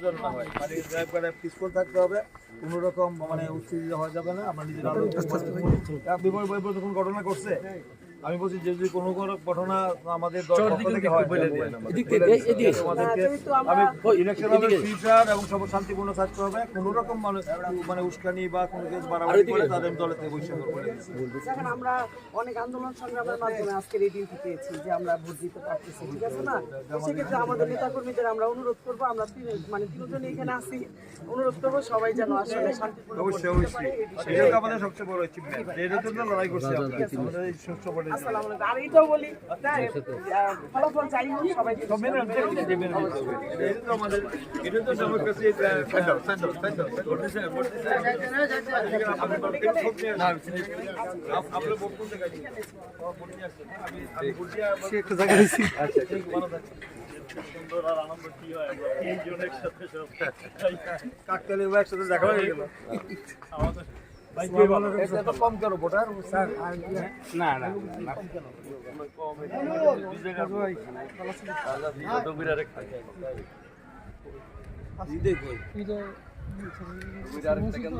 যেন না হয়, মানে একবারে পিসফুল থাকতে হবে, কোনো রকম মানে উত্তেজিত হওয়া যাবে না। আমরা নিজেরা কোন ঘটনা করছে আমি বলছি যে যদি কোনো কোনো ঘটনা আমাদের পক্ষ থেকে হয় আমি ইলেকশন হবে ফ্রি ফেয়ার এবং সব শান্তিপূর্ণ থাকতে হবে। কোনো রকম মানে উস্কানি বা কোনো কিছু বাড়াবাড়ি করে তাদের দলের থেকে বহিষ্কার করে দিচ্ছি। দেখেন আমরা অনেক আন্দোলন সংগ্রামের মাধ্যমে আজকের এই দিনটি পেয়েছি যে আমরা ভোট দিতে পারতেছি, ঠিক আছে না? সেক্ষেত্রে আমাদের নেতাকর্মীদের আমরা অনুরোধ করবো, আমরা মানে তিনজনই এখানে আসি, অনুরোধ করবো সবাই যেন আসলে শান্তিপূর্ণ অবশ্যই অবশ্যই এটা আমাদের সবচেয়ে বড় অ্যাচিভমেন্ট, এটার জন্য লড়াই করছি আমরা এই সুস্থ বলে। আসসালামু আলাইকুম। আর এটাও বলি ফলাফল চাই হোক সবাই সব মেনে নিতে হবে, এটা তো আমাদের এটা তো ডেমোক্রেসি আপনার বক্তব্য দেখাচ্ছি আমি বলছি একটা জায়গা দিচ্ছি। আচ্ছা ঠিক ভালো থাকবেন। সুন্দর আর আনন্দ কি হয় আমরা তিনজন একসাথে সব কাকতালি একসাথে দেখা হয়ে গেল আমাদের ভাই কে বলে এটা কম করো ভোটার স্যার না না কম কেন কম এই জায়গা ভাই তো বিরারে খাই এই দেখো এটা বিরারে সেকেন্ড